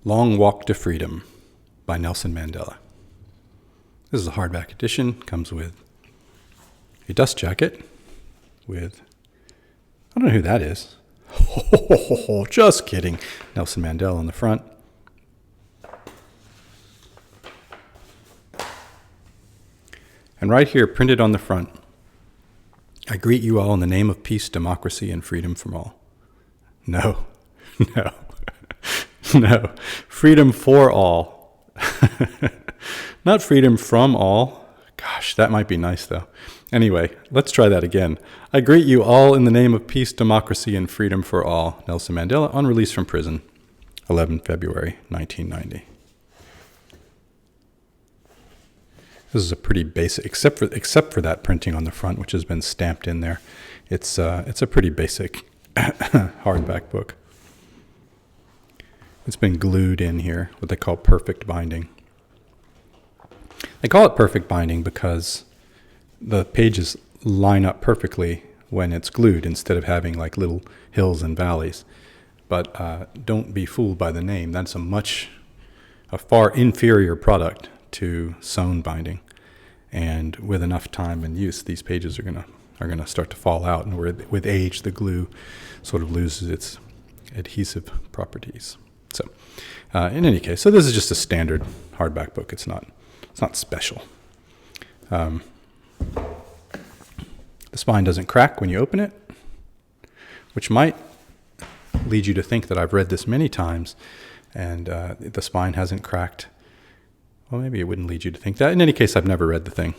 Long Walk to Freedom by Nelson Mandela. This is a hardback edition. Comes with a dust jacket with, I don't know who that is. Just kidding. Nelson Mandela on the front. And right here, printed on the front, I greet you all in the name of peace, democracy, and freedom from all. No. No. Freedom for all. Not freedom from all. Gosh, that might be nice, though. Anyway, let's try that again. I greet you all in the name of peace, democracy, and freedom for all. Nelson Mandela, on release from prison, 11 February 1990. This is a pretty basic, except for that printing on the front, which has been stamped in there. It's a pretty basic hardback book. It's been glued in here, what they call perfect binding. They call it perfect binding because the pages line up perfectly when it's glued instead of having like little hills and valleys. But don't be fooled by the name. That's a far inferior product to sewn binding. And with enough time and use, these pages are gonna start to fall out, and with age, the glue sort of loses its adhesive properties. So, in any case, so this is just a standard hardback book. It's not special. The spine doesn't crack when you open it, which might lead you to think that I've read this many times, and the spine hasn't cracked. Well, maybe it wouldn't lead you to think that. In any case, I've never read the thing,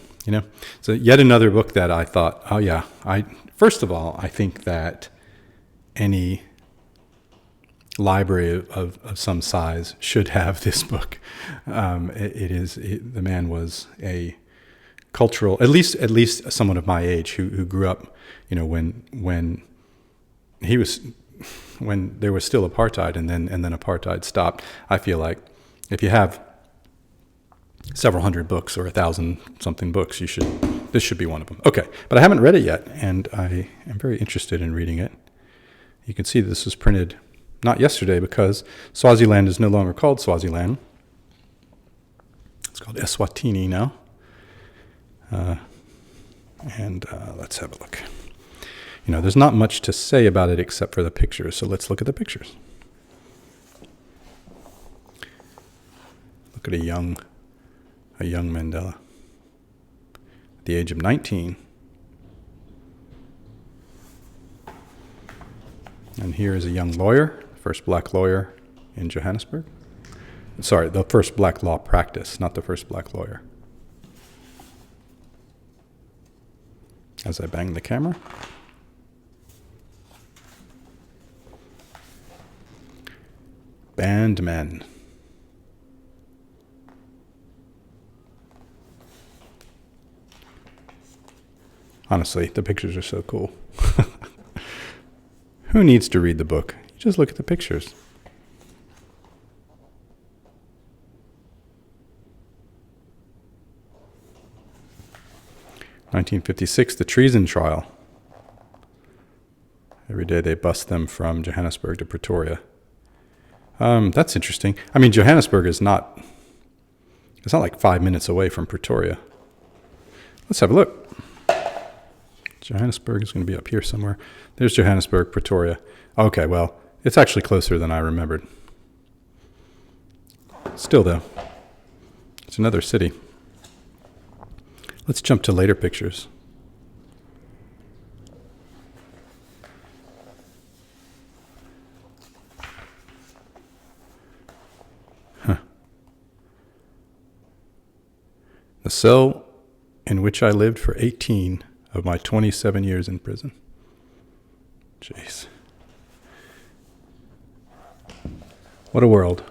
So yet another book that I thought, oh yeah, first of all, I think that any library of some size should have this book. The man was a cultural, at least someone of my age who grew up, when there was still apartheid and then apartheid stopped. I feel like if you have several hundred books or 1,000 something books, this should be one of them. Okay, but I haven't read it yet, and I am very interested in reading it. You can see this was printed not yesterday because Swaziland is no longer called Swaziland. It's called Eswatini now. And let's have a look. There's not much to say about it except for the pictures, so let's look at the pictures. Look at a young Mandela at the age of 19. And here is a young lawyer, first black lawyer in Johannesburg. Sorry, the first black law practice, not the first black lawyer. As I bang the camera. Band men. Honestly, the pictures are so cool. Who needs to read the book? You just look at the pictures. (1956), the treason trial. Every day they bus them from Johannesburg to Pretoria. That's interesting. I mean, Johannesburg it's not like 5 minutes away from Pretoria. Let's have a look. Johannesburg is going to be up here somewhere. There's Johannesburg, Pretoria. Okay, well, it's actually closer than I remembered. Still, though, it's another city. Let's jump to later pictures. The cell in which I lived for 18 of my 27 years in prison. Jeez. What a world.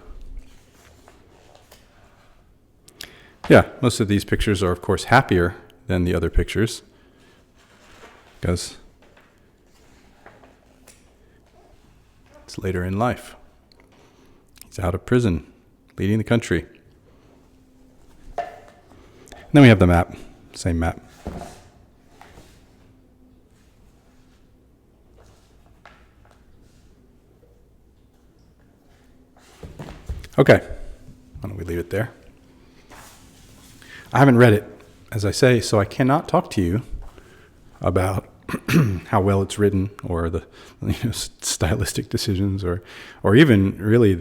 Yeah, most of these pictures are, of course, happier than the other pictures because it's later in life. He's out of prison, leading the country. And then we have the map, same map. Okay, why don't we leave it there? I haven't read it, as I say, so I cannot talk to you about how well it's written, or the stylistic decisions, or even really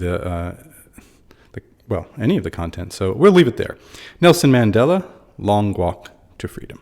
any of the content. So we'll leave it there. Nelson Mandela, Long Walk to Freedom.